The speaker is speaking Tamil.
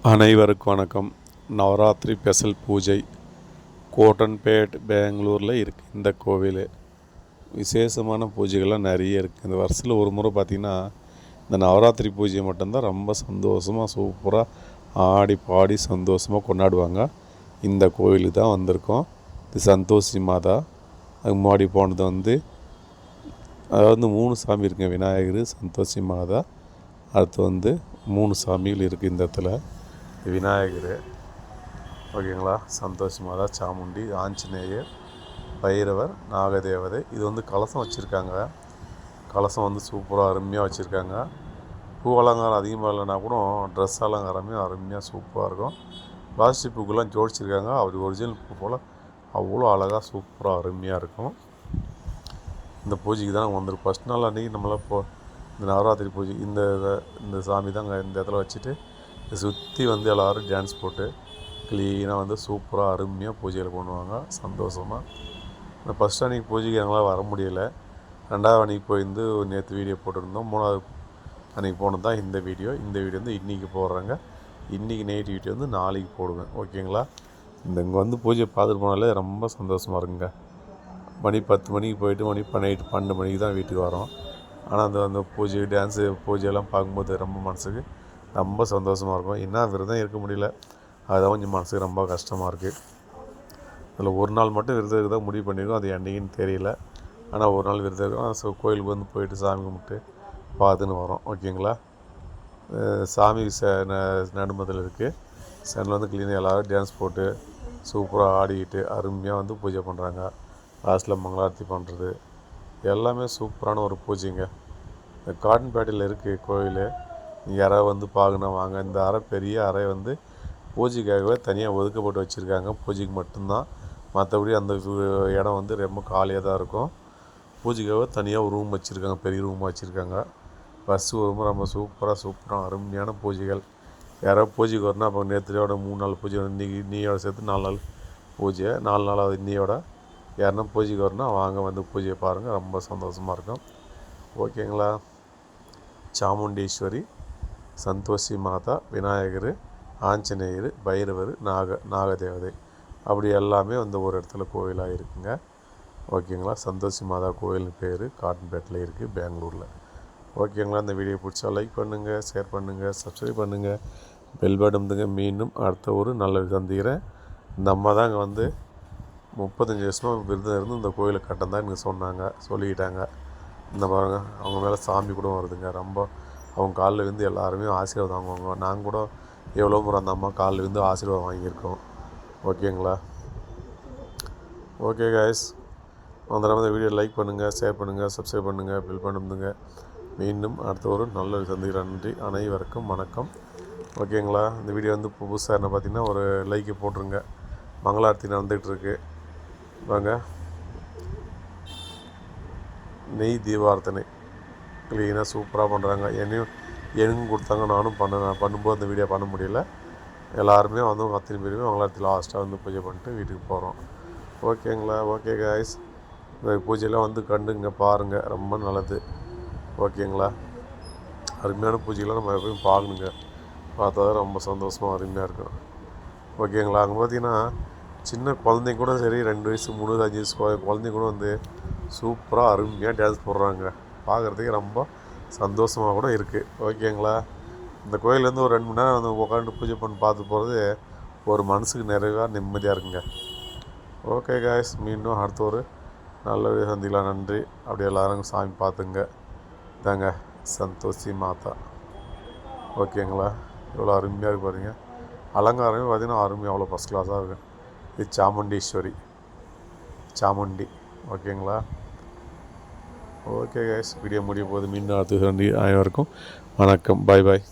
அனைவருக்கும் வணக்கம். நவராத்திரி ஸ்பெஷல் பூஜை கோட்டன்பேட் பெங்களூரில் இருக்குது. இந்த கோவில் விசேஷமான பூஜைகள்லாம் நிறைய இருக்குது. இந்த வருஷத்தில் ஒரு முறை பார்த்திங்கன்னா இந்த நவராத்திரி பூஜை மட்டும்தான் ரொம்ப சந்தோஷமாக சூப்பராக ஆடி பாடி சந்தோஷமாக கொண்டாடுவாங்க. இந்த கோவிலுக்கு தான் வந்திருக்கோம். இது சந்தோஷி மாதா. அதுக்கு முன்னாடி போனது அதாவது 3 சாமி இருக்குங்க. விநாயகர், சந்தோஷி மாதா, அடுத்து 3 சாமிகள் இருக்குது இந்த இடத்துல. விநாயகர், ஓகேங்களா, சந்தோஷி மாதா, சாமுண்டி, ஆஞ்சநேயர், பைரவர், நாகதேவதை. இது கலசம் வச்சுருக்காங்க. கலசம் சூப்பராக அருமையாக வச்சுருக்காங்க. பூ அலங்காரம் அதிகமாக இல்லைனா கூட ட்ரெஸ் அலங்காரமே அருமையாக சூப்பராக இருக்கும். பிளாஸ்டிக் பூக்கெல்லாம் ஜோடிச்சிருக்காங்க. அப்படி ஒரிஜினல் பூ போல் அவ்வளோ அழகாக சூப்பராக அருமையாக இருக்கும். இந்த பூஜைக்கு தான் வந்திருக்கும். ஃபஸ்ட் நாள் அன்றைக்கி நம்மளாம் இந்த நவராத்திரி பூஜை இந்த சாமி தாங்க இந்த இடத்துல வச்சுட்டு சுற்றி எல்லோரும் டான்ஸ் போட்டு க்ளீனாக சூப்பராக அருமையாக பூஜையில் பண்ணுவாங்க சந்தோஷமாக. இந்த ஃபஸ்ட் அன்றைக்கி பூஜைக்கு எங்களால் வர முடியலை. 2வது அன்றைக்கி போயிருந்து நேற்று வீடியோ போட்டிருந்தோம். 3வது அன்றைக்கி போனது தான் இந்த வீடியோ. இந்த வீடியோ இன்றைக்கி போடுறாங்க. இன்றைக்கி நைட் வீடியோ நாளைக்கு போடுவேன், ஓகேங்களா. இங்கே பூஜையை பார்த்துட்டு போனாலே ரொம்ப சந்தோஷமாக இருக்குங்க. மணி 10 மணிக்கு போயிட்டு மணி நைட்டு 12 மணிக்கு தான் வீட்டுக்கு வரோம். ஆனால் அந்த பூஜை டான்ஸு பூஜையெல்லாம் பார்க்கும்போது ரொம்ப மனசுக்கு ரொம்ப சந்தோஷமாக இருக்கும். என்ன விரதம் இருக்க முடியல, அதுதான் கொஞ்சம் மனசுக்கு ரொம்ப கஷ்டமாக இருக்குது. அதில் ஒரு நாள் மட்டும் விரதம் இருக்க முடிவு பண்ணியிருக்கோம். அது என்றைக்குன்னு தெரியல. ஆனால் ஒரு நாள் விரதம் இருக்கோம். ஸோ கோயிலுக்கு போயிட்டு சாமி கும்பிட்டு பார்த்துன்னு வரோம், ஓகேங்களா. சாமி நடுமதில் இருக்குது. சென்னில் க்ளீனாக எல்லோரும் டான்ஸ் போட்டு சூப்பராக ஆடிக்கிட்டு அருமையாக பூஜை பண்ணுறாங்க. லாஸ்ட்டில் மங்களாரத்தி பண்ணுறது எல்லாமே சூப்பரான ஒரு பூஜைங்க. இந்த காட்டன்பேட்டையில் இருக்குது கோயில். யாராவது பார்க்கணும் வாங்க. இந்த அறை பெரிய அறை பூஜைக்காகவே தனியாக ஒதுக்கப்பட்டு வச்சுருக்காங்க. பூஜைக்கு மட்டும்தான். மற்றபடி அந்த இடம் ரொம்ப காலியாக தான் இருக்கும். பூஜைக்காகவே தனியாக ஒரு ரூம் வச்சுருக்காங்க. பெரிய ரூமாக வச்சுருக்காங்க. ஃபஸ்ட்டு ரூம் ரொம்ப சூப்பராக அருமையான பூஜைகள். யாராவது பூஜைக்கு வரணும். அப்போ நேற்றுலையோட 3 நாள் பூஜை, இன்றைக்கி இன்னையோட சேர்த்து 4 நாள் பூஜை. 4 நாளாவது இன்னையோட யாருன்னா பூஜைக்கு வரணும் வாங்க பூஜையை பாருங்கள். ரொம்ப சந்தோஷமாக இருக்கும், ஓகேங்களா. சாமுண்டீஸ்வரி, சந்தோஷி மாதா, விநாயகர், ஆஞ்சநேயர், பைரவர், நாகதேவதை அப்படி எல்லாமே ஒரு இடத்துல கோவிலாக இருக்குங்க, ஓகேங்களா. சந்தோஷி மாதா கோவில் பேர் காட்டன்பேட்டில் இருக்குது, பெங்களூரில், ஓகேங்களா. இந்த வீடியோ பிடிச்சா லைக் பண்ணுங்கள், ஷேர் பண்ணுங்கள், சப்ஸ்கிரைப் பண்ணுங்கள், பெல் பட்டனுங்க. மீண்டும் அடுத்த ஒரு நல்ல சந்திக்கிறேன். இந்த அம்மா தான் அங்கே 35 வருஷமாக விரதம் இருந்து இந்த கோயிலை கட்டம் தான் எனக்கு சொல்லிக்கிட்டாங்க. இந்த பாருங்க, அவங்க மேலே சாமி கூட வருதுங்க. ரொம்ப அவங்க காலில் எல்லாருமே ஆசீர்வாதம் வாங்குவாங்க. நாங்கள் கூட எவ்வளோ முறை அந்த அம்மா காலில் ஆசீர்வாதம் வாங்கியிருக்கோம், ஓகேங்களா. ஓகே காய்ஸ், அந்த வீடியோ லைக் பண்ணுங்கள், ஷேர் பண்ணுங்கள், சப்ஸ்கிரைப் பண்ணுங்கள், பில் பண்ணுங்க. மீண்டும் அடுத்த ஒரு நல்ல சந்திக்கிறேன். நன்றி, அனைவருக்கும் வணக்கம், ஓகேங்களா. இந்த வீடியோ புதுசாக என்ன பார்த்தீங்கன்னா ஒரு லைக்கை போட்டுருங்க. மங்களாரத்தி நடந்துகிட்ருக்கு வாங்க. நெய் தீபார்த்தனை க்ளீனாக சூப்பராக பண்ணுறாங்க. எனக்கும் கொடுத்தாங்க, நானும் பண்ணும்போது அந்த வீடியோ பண்ண முடியல. எல்லாருமே அத்தனை பேருமே மங்களாரத்தி லாஸ்ட்டாக பூஜை பண்ணிட்டு வீட்டுக்கு போகிறோம், ஓகேங்களா. ஓகே காய்ஸ், இந்த பூஜையெல்லாம் கண்டுங்க பாருங்கள், ரொம்ப நல்லது, ஓகேங்களா. அருமையான பூஜைகள்லாம் நம்ம எப்பயும் பார்க்கணுங்க. பார்த்தா தான் ரொம்ப சந்தோஷமாக அருமையாக இருக்கும், ஓகேங்களா. அங்கே பார்த்தீங்கன்னா சின்ன குழந்தைங்க கூட சரி, 2 வயசு 3 வயசு 5 வயசு குழந்தைங்க கூட சூப்பராக அருமையாக டான்ஸ் போடுறாங்க. பார்க்குறதுக்கு ரொம்ப சந்தோஷமாக கூட இருக்குது, ஓகேங்களா. இந்த கோயிலேருந்து ஒரு 2 மணி நேரம் உட்காந்து பூஜை பண்ணி பார்த்து போகிறது ஒரு மனசுக்கு நிறைவாக நிம்மதியாக இருக்குங்க. ஓகே காய்ஸ், மீண்டும் அடுத்த ஒரு நல்ல சந்திக்கலாம். நன்றி. அப்படி எல்லோரும் சாமி பார்த்துங்க. தாங்க சந்தோஷி மாதா, ஓகேங்களா. இவ்வளோ அருமையாக இருக்கு பாருங்க. அலங்காரமே பார்த்திங்கன்னா அருமையாக அவ்வளோ ஃபஸ்ட் கிளாஸாக இருக்குது. இது சாமுண்டி, ஓகேங்களா. ஓகே கைஸ், வீடியோ முடிய போகுது. மீண்டும் அடுத்த அனைவருக்கும் வணக்கம், பாய் பாய்.